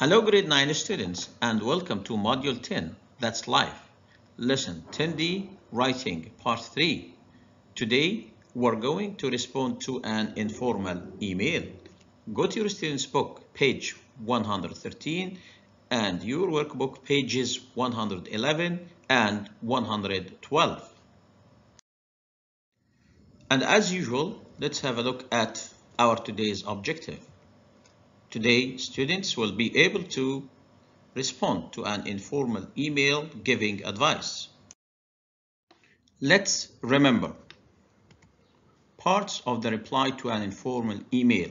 Hello grade 9 students and welcome to module 10, that's life. Lesson 10D, writing part 3. Today we're going to respond to an informal email. Go to your student's book, page 113, and your workbook, pages 111 and 112. And as usual, let's have a look at our today's objective. Today, students will be able to respond to an informal email giving advice. Let's remember parts of the reply to an informal email.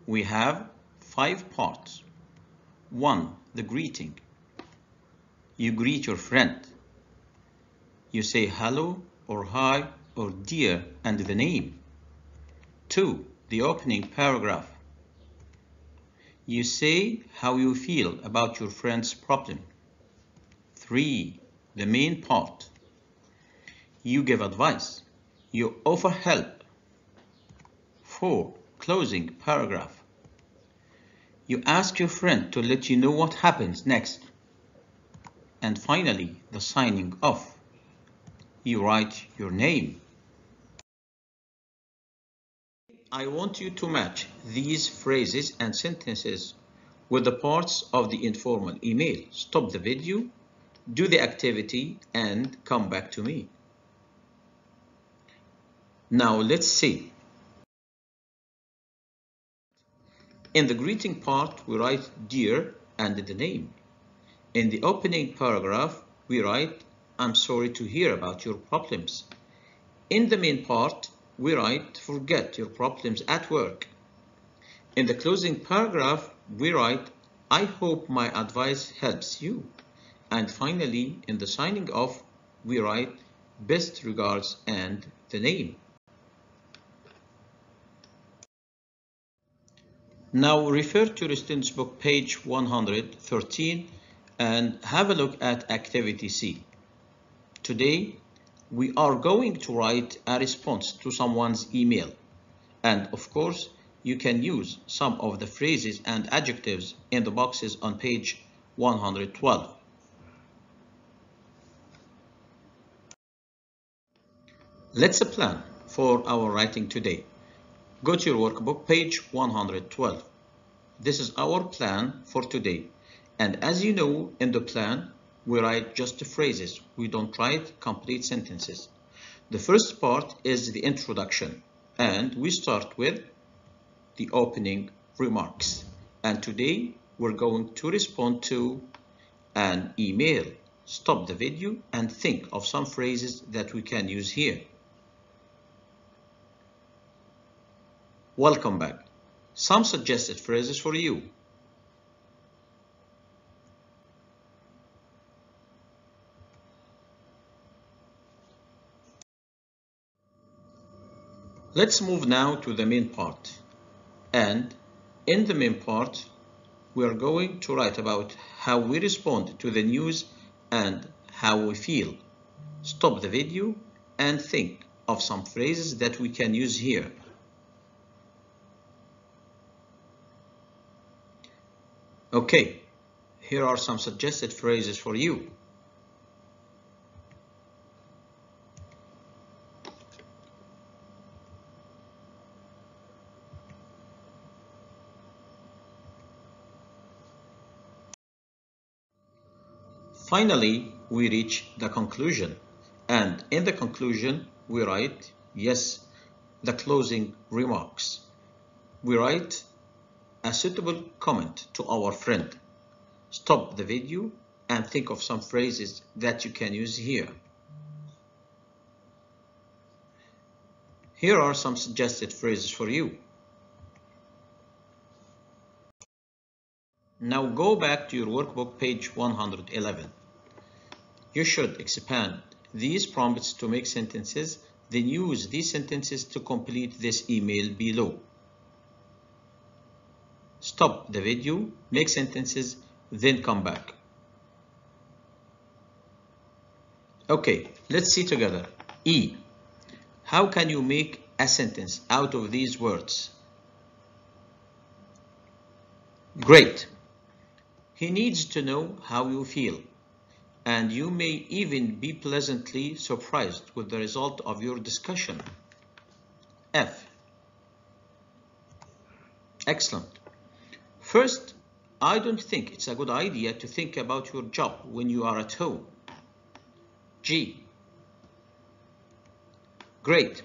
We have 5 parts. 1. The greeting. You greet your friend. You say hello or hi or dear and the name. 2. The opening paragraph. You say how you feel about your friend's problem. 3. The main part. You give advice. You offer help. 4. Closing paragraph. You ask your friend to let you know what happens next. And finally, the signing off. You write your name. I want you to match these phrases and sentences with the parts of the informal email. Stop the video, do the activity, and come back to me. Now let's see. In the greeting part, we write dear and the name. In the opening paragraph, we write, I'm sorry to hear about your problems. In the main part, we write, forget your problems at work. In the closing paragraph, we write, I hope my advice helps you. And finally, in the signing off, we write, best regards and the name. Now refer to your student's book, page 113, and have a look at activity C. Today, we are going to write a response to someone's email. And of course, you can use some of the phrases and adjectives in the boxes on page 112. Let's plan for our writing today. Go to your workbook, page 112. This is our plan for today. And as you know, in the plan, we write just phrases. We don't write complete sentences. The first part is the introduction, and we start with the opening remarks. And today, we're going to respond to an email. Stop the video and think of some phrases that we can use here. Welcome back. Some suggested phrases for you. Let's move now to the main part. And in the main part, we are going to write about how we respond to the news and how we feel. Stop the video and think of some phrases that we can use here. Okay, here are some suggested phrases for you. Finally, we reach the conclusion. And in the conclusion, we write, yes, the closing remarks. We write a suitable comment to our friend. Stop the video and think of some phrases that you can use here. Here are some suggested phrases for you. Now go back to your workbook, page 111. You should expand these prompts to make sentences, then use these sentences to complete this email below. Stop the video, make sentences, then come back. Okay, let's see together. E. How can you make a sentence out of these words? Great. He needs to know how you feel, and you may even be pleasantly surprised with the result of your discussion. F. Excellent. First, I don't think it's a good idea to think about your job when you are at home. G. Great.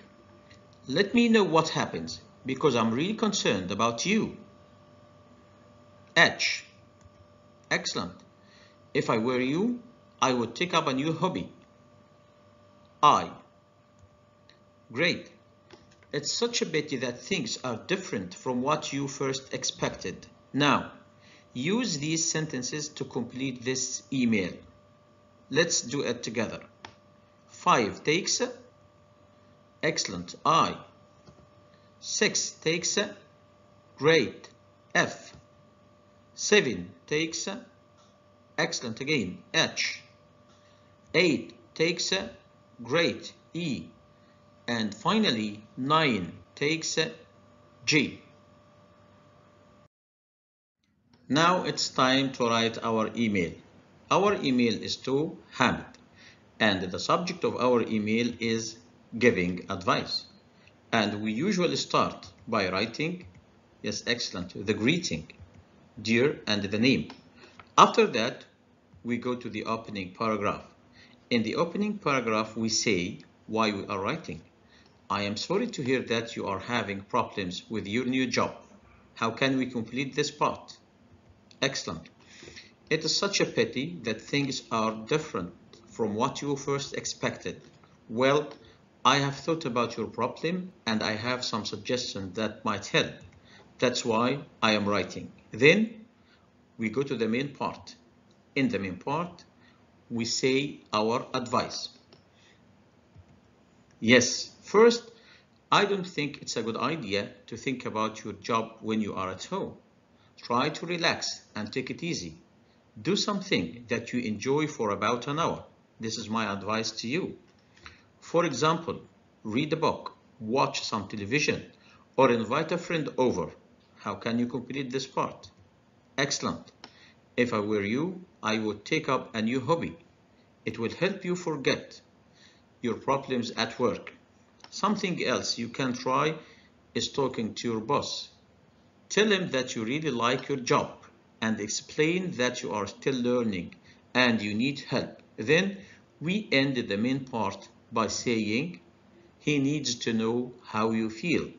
Let me know what happens, because I'm really concerned about you. H. Excellent. If I were you, I would take up a new hobby. I. Great. It's such a pity that things are different from what you first expected. Now, use these sentences to complete this email. Let's do it together. 5 takes. Excellent. I. 6 takes. Great. F. 7 takes. Excellent again. H. 8 takes. Great. E. And finally, 9 takes. G. Now it's time to write our email. Our email is to Hamid, and the subject of our email is giving advice. And we usually start by writing, yes, excellent, the greeting, dear, and the name. After that, we go to the opening paragraph. In the opening paragraph, we say why we are writing. I am sorry to hear that you are having problems with your new job. How can we complete this part? Excellent. It is such a pity that things are different from what you first expected. Well, I have thought about your problem and I have some suggestions that might help. That's why I am writing. Then we go to the main part. In the main part, we say our advice. Yes, first, I don't think it's a good idea to think about your job when you are at home. Try to relax and take it easy. Do something that you enjoy for about an hour. This is my advice to you. For example, read a book, watch some television, or invite a friend over. How can you complete this part? Excellent. If I were you, I would take up a new hobby. It will help you forget your problems at work. Something else you can try is talking to your boss. Tell him that you really like your job and explain that you are still learning and you need help. Then we end the main part by saying he needs to know how you feel,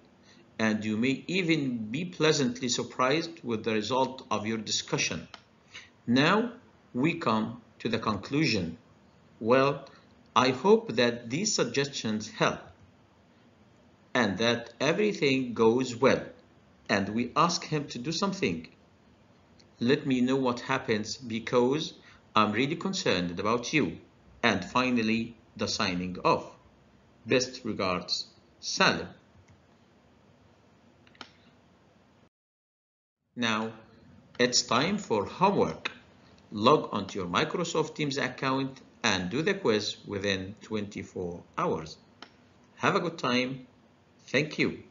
and you may even be pleasantly surprised with the result of your discussion. Now we come to the conclusion. Well, I hope that these suggestions help and that everything goes well, and we ask him to do something. Let me know what happens because I'm really concerned about you. And finally, the signing off. Best regards, Salim. Now, it's time for homework. Log onto your Microsoft Teams account and do the quiz within 24 hours. Have a good time. Thank you.